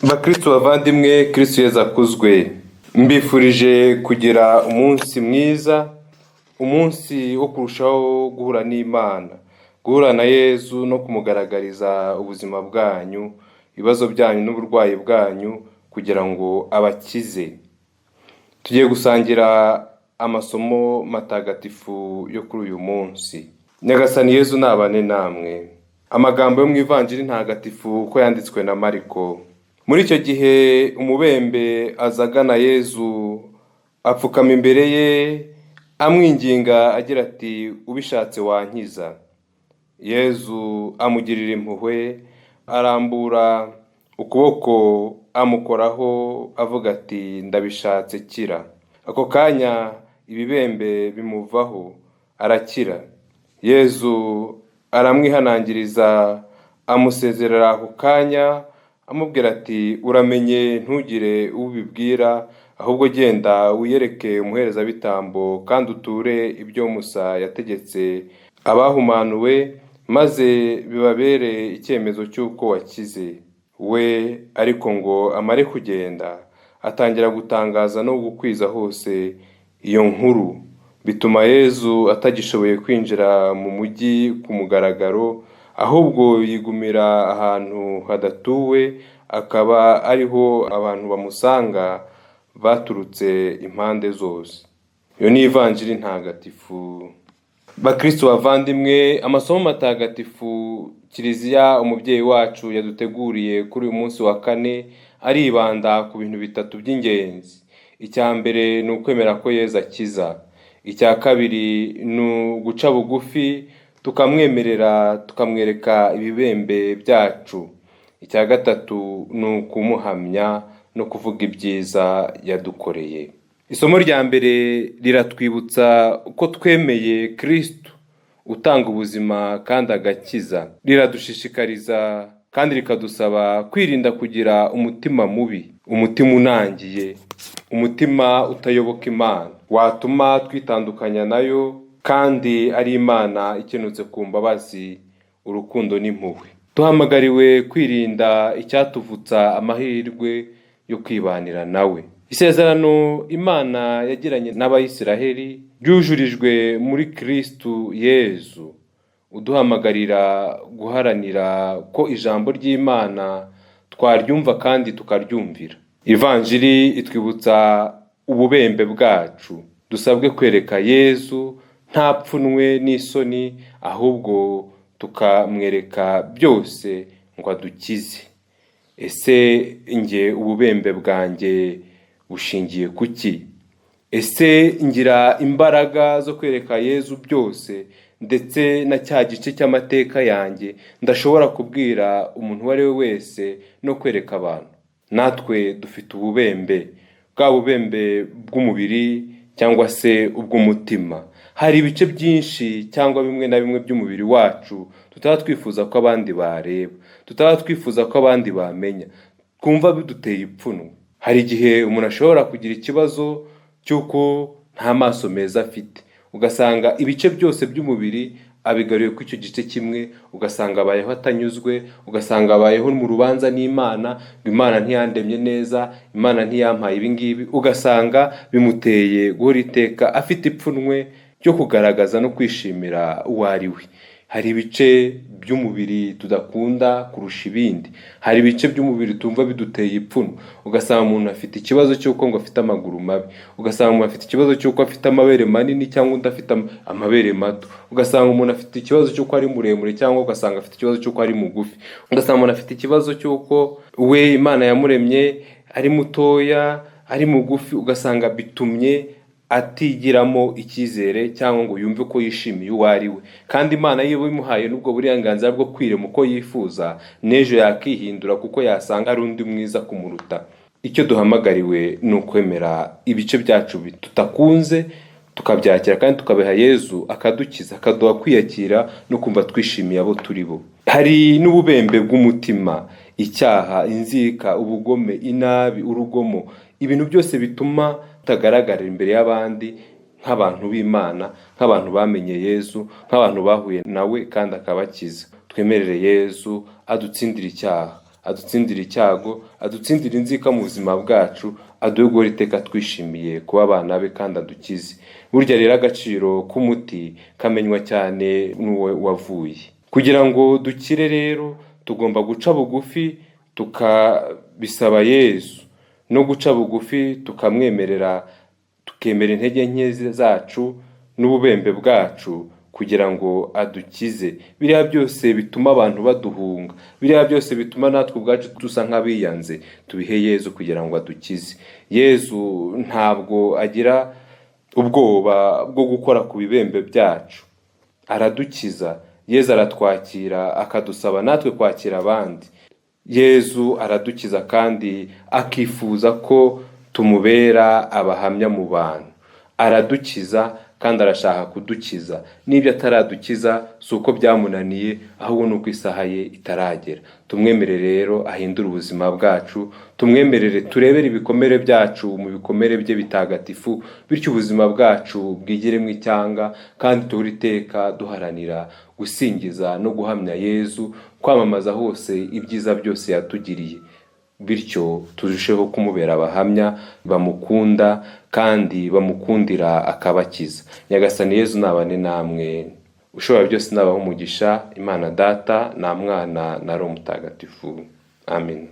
Bakristo bavandimwe, Kristo Yezu akuzwe. Mbifurije kugira umunsi mwiza, umunsi wo kurushaho guhura n'Imana, guhura na Yezu no kumugaragariza ubuzima bwanyu, ibibazo byanyu n'uburwayi bwanyu kugira ngo abakize. Tugiye gusangira amasomo matagatifu yo kuri uyu munsi. Nyagasani Yezu nabane namwe. Amagambo yo mu Ivanjiri ntagatifu uko yanditswe na Mariko. Muri icyo gihe umubembe azagana Yezu, apfukama imbere ye amwinginga agira ati, ubishatse wankiza. Yezu amugirira impuhwe, arambura ukuboko amukoraho avuga ati, ndabishatse kira. Ako kanya ibibembe bimuvaho, arakira. Yezu aramwihanangiriza, amusezerera ako kanya, amubwira ati, uramenye ntugire ubibwira, ahubwo genda wiyereke umuherezabitambo kandi uture ibyo Musa yategetse abahumanuwe, maze bibabere icyemezo cy'uko wakize. We ariko ngo amare kugenda, atangira gutangaza no gukwiza hose iyo nkuru. Bituma Yezu atagishoboye kwinjira mu mujyi ku mugaragaro, ahubwo yigumira ahantu hadatuwe, akaba ariho abantu bamusanga baturutse impande zose. Iyo ni Ivanjiri ntagatifu. Bakristo bavandimwe, amasomo matagatifu Kiliziya umubyeyi wacu yaduteguriye kuri uyu munsi wa kane aribanda ku bintu bitatu by'ingenzi. Icya mbere ni ukwemera ko Yezu akiza. Icya kabiri ni uguca bugufi tukamwemerera, tukamwereka ibibembe byacu. Icya gatatu ni ukumuhamya no kuvuga ibyiza yadukoreye. Isomo rya mbere riratwibutsa uko twemeye Kristo utanga ubuzima kandi agakiza. Riradushishikariza kandi rikadusaba kwirinda kugira umutima mubi, umutima unangiye, umutima utayoboka Imana, watuma twitandukanya nayo kandi ari Imana ikenutse ku mbabazi, urukundo n'impuhwe. Duhamagariwe kwirinda icyatuvutsa amahirwe yo kwibanira nawe. Isezerano Imana yagiranye n'Abayisiraheli ryujurijwe muri Kristo Yezu, uduhamagarira guharanira ko ijambo ry'Imana twaryumva kandi tukaryumvira. Ivanjiri itwibutsa ububembe bwacu, dusabwe kwereka Yezu nta pfunwe n'isoni, ahubwo tukamwereka byose ngo adukize. Ese nge ububembe bwanjye bushingiye kuki? Ese ngira imbaraga zo kwereka Yezu byose, ndetse na cya gice cy'amateka yanjye ndashobora kubwira umuntu uwo ari we wese no kwereka abantu? Natwe dufite ububembe, bwa bubembe bw'umubiri cyangwa se ubw'umutima. Hari ibice byinshi cyangwa bimwe na bimwe by'umubiri wacu tutaba twifuza ko abandi bareba, tutaba twifuza ko abandi bamenya, twumva biduteye ipfunwe. Hari igihe umuntu ashobora kugira ikibazo cy'uko nta maso meza afite, ugasanga ibice byose by'umubiri abigaruye ku icyo gice kimwe, ugasanga abayeho atanyuzwe, ugasanga abayeho mu rubanza n'Imana, Imana ntiyandemye neza, Imana ntiyampaye ibi ngibi, ugasanga bimuteye guhora iteka afite ipfunwe ryo kugaragaza no kwishimira uwo ari we. Hari ibice by'umubiri tudakunda kurusha ibindi, hari ibice by'umubiri tumva biduteye ipfunwe. Ugasanga umuntu afite ikibazo cy'uko ngo afite amaguru mabi, ugasanga umuntu afite ikibazo cy'uko afite amabere manini cyangwa undi afite amabere mato, ugasanga umuntu afite ikibazo cy'uko ari muremure cyangwa ugasanga afite ikibazo cy'uko ari mugufi, ugasanga umuntu afite ikibazo cy'uko we Imana yamuremye ari mutoya, ari mugufi, ugasanga bitumye atigiramo icyizere cyangwa ngo yumve ko yishimiye uwo ari we. Kandi Imana yiba imuhaye n'ubwo burenganzira bwo kwirema uko yifuza, n'ejo yakihindura kuko yasanga ari undi mwiza kumuruta. Icyo duhamagariwe ni ukwemera ibice byacu tutakunze, tukabyakira kandi tukabiha Yezu akadukiza, akaduha kwiyakira no kumva twishimiye abo turi bo. Hari n'ububembe bw'umutima, icyaha, inzika, ubugome, inabi, urugomo, ibintu byose bituma tutagaragarira imbere y'abandi nk'abantu b'Imana, nk'abantu bamenye Yezu, nk'abantu bahuye nawe kandi akabakiza. Twemerere Yezu adutsindire icyaha, adutsindire icyago, adutsindire inzika mu buzima bwacu, aduhe guhora iteka twishimiye kuba abana be kandi adukize. Burya rero agaciro k'umuti kamenywa cyane n'uwo wavuye. Kugira ngo dukire rero tugomba guca bugufi tukabisaba Yesu, no guca bugufi tukamwemerera, tukemera intege nke zacu n'ububembe bwacu kugira ngo adukize. Biriya byose bituma abantu baduhunga, biriya byose bituma natwe ubwacu dusa nk'abiyanze, tubihe Yesu kugira ngo adukize. Yesu ntabwo agira ubwoba bwo gukora ku bibembe byacu, aradukiza. Yesu aratwakira akadusaba natwe kwakira abandi. Yesu aradukiza kandi akifuza ko tumubera abahamya mu bantu. Aradukiza kandi arashaka kudukiza. N'ibyo ataradukiza si uko byamunaniye, ahubwo ni uko isaha ye itaragera. Tumwemerere rero ahindure ubuzima bwacu, tumwemerere turebere ibikomere byacu mu bikomere bye bitagatifu, bityo ubuzima bwacu bwigiremo icyanga, kandi duhore iteka duharanira gusingiza no guhamya Yesu, kwamamaza hose ibyiza byose yatugiriye, bityo turusheho kumubera abahamya bamukunda kandi bamukundira akabakiza. Nyagasani Yesu nabane namwe, ushobora byose nabaho umugisha, Imana Data na Mwana na Roho Mutagatifu. Amen.